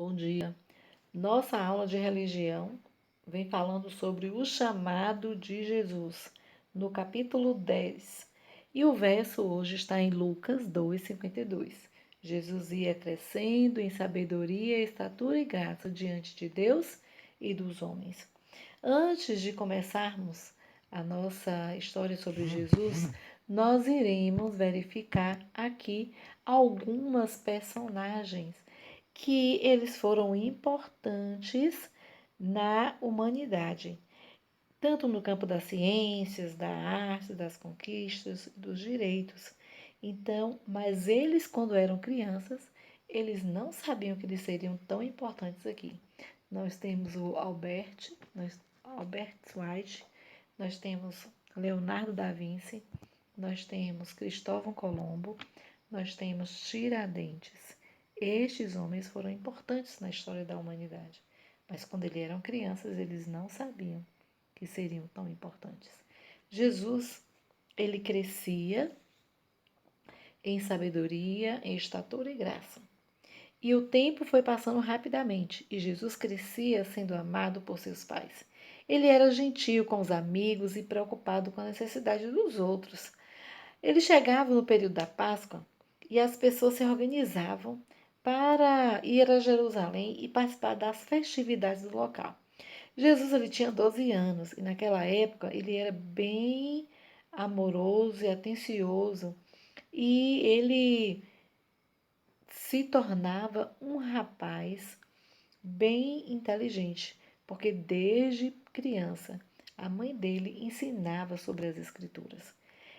Bom dia. Nossa aula de religião vem falando sobre o chamado de Jesus, no capítulo 10. E o verso hoje está em Lucas 2:52. Jesus ia crescendo em sabedoria, estatura e graça diante de Deus e dos homens. Antes de começarmos a nossa história sobre Jesus, nós iremos verificar aqui algumas personagens que eles foram importantes na humanidade, tanto no campo das ciências, da arte, das conquistas, dos direitos. Então, mas eles, quando eram crianças, eles não sabiam que eles seriam tão importantes aqui. Nós temos o Albert White, nós temos Leonardo da Vinci, nós temos Cristóvão Colombo, nós temos Tiradentes. Estes homens foram importantes na história da humanidade, mas quando eles eram crianças, eles não sabiam que seriam tão importantes. Jesus, ele crescia em sabedoria, em estatura e graça. E o tempo foi passando rapidamente, e Jesus crescia sendo amado por seus pais. Ele era gentil com os amigos e preocupado com a necessidade dos outros. Ele chegava no período da Páscoa e as pessoas se organizavam para ir a Jerusalém e participar das festividades do local. Jesus ele tinha 12 anos e naquela época ele era bem amoroso e atencioso e ele se tornava um rapaz bem inteligente, porque desde criança a mãe dele ensinava sobre as escrituras.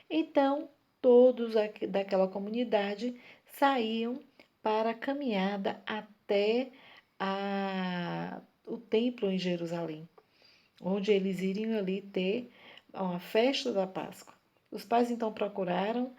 Então, todos daquela comunidade saíam para a caminhada até o templo em Jerusalém, onde eles iriam ali ter uma festa da Páscoa. Os pais então procuraram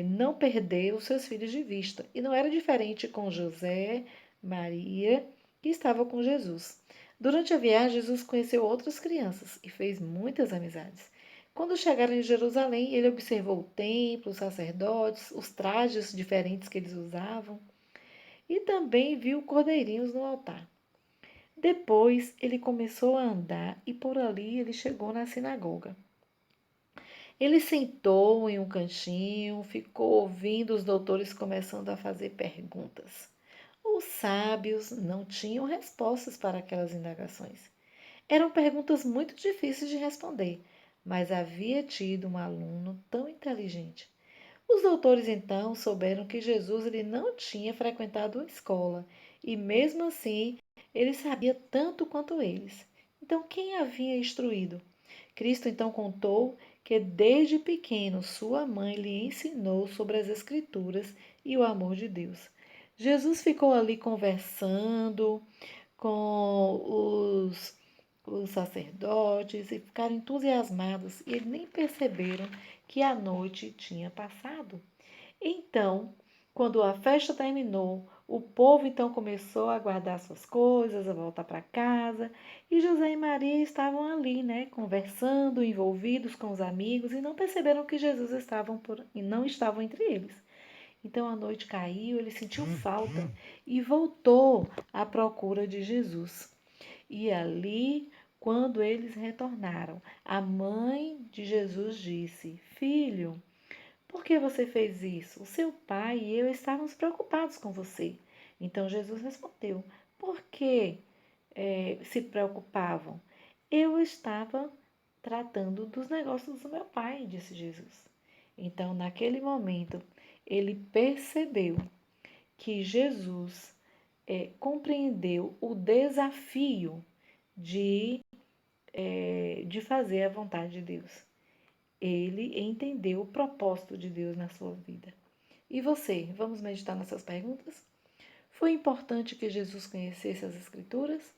não perder os seus filhos de vista. E não era diferente com José, Maria, que estava com Jesus. Durante a viagem, Jesus conheceu outras crianças e fez muitas amizades. Quando chegaram em Jerusalém, ele observou o templo, os sacerdotes, os trajes diferentes que eles usavam e também viu cordeirinhos no altar. Depois, ele começou a andar e por ali ele chegou na sinagoga. Ele sentou em um cantinho, ficou ouvindo os doutores começando a fazer perguntas. Os sábios não tinham respostas para aquelas indagações. Eram perguntas muito difíceis de responder, mas havia tido um aluno tão inteligente. Os doutores então souberam que Jesus ele não tinha frequentado a escola e, mesmo assim, ele sabia tanto quanto eles. Então, quem havia instruído? Cristo então contou que desde pequeno sua mãe lhe ensinou sobre as Escrituras e o amor de Deus. Jesus ficou ali conversando com os sacerdotes e ficaram entusiasmados e eles nem perceberam que a noite tinha passado. Então, quando a festa terminou, o povo então começou a guardar suas coisas, a voltar para casa, e José e Maria estavam ali, né, conversando, envolvidos com os amigos, e não perceberam que Jesus e não estavam entre eles. Então a noite caiu, ele sentiu falta e voltou à procura de Jesus. E ali, quando eles retornaram, a mãe de Jesus disse: Filho, por que você fez isso? O seu pai e eu estávamos preocupados com você. Então Jesus respondeu: Por que se preocupavam? Eu estava tratando dos negócios do meu pai, disse Jesus. Então, naquele momento, ele percebeu que Jesus compreendeu o desafio de, de fazer a vontade de Deus. Ele entendeu o propósito de Deus na sua vida. E você, vamos meditar nessas perguntas? Foi importante que Jesus conhecesse as Escrituras?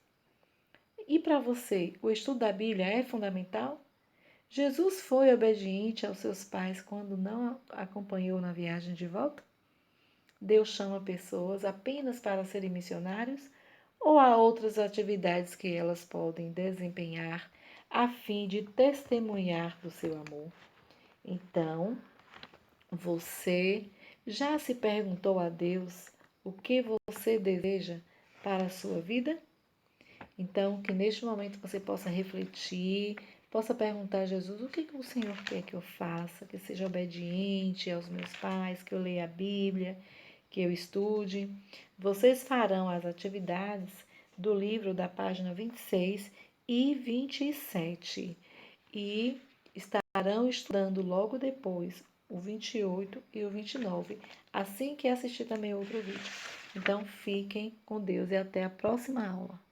E para você, o estudo da Bíblia é fundamental? Jesus foi obediente aos seus pais quando não acompanhou na viagem de volta? Deus chama pessoas apenas para serem missionários ou há outras atividades que elas podem desempenhar a fim de testemunhar do seu amor? Então, você já se perguntou a Deus o que você deseja para a sua vida? Então, que neste momento você possa refletir, possa perguntar a Jesus o que o Senhor quer que eu faça, que eu seja obediente aos meus pais, que eu leia a Bíblia, que eu estude. Vocês farão as atividades do livro da página 26 e 27 e estarão estudando logo depois o 28 e o 29, assim que assistir também outro vídeo. Então, fiquem com Deus e até a próxima aula.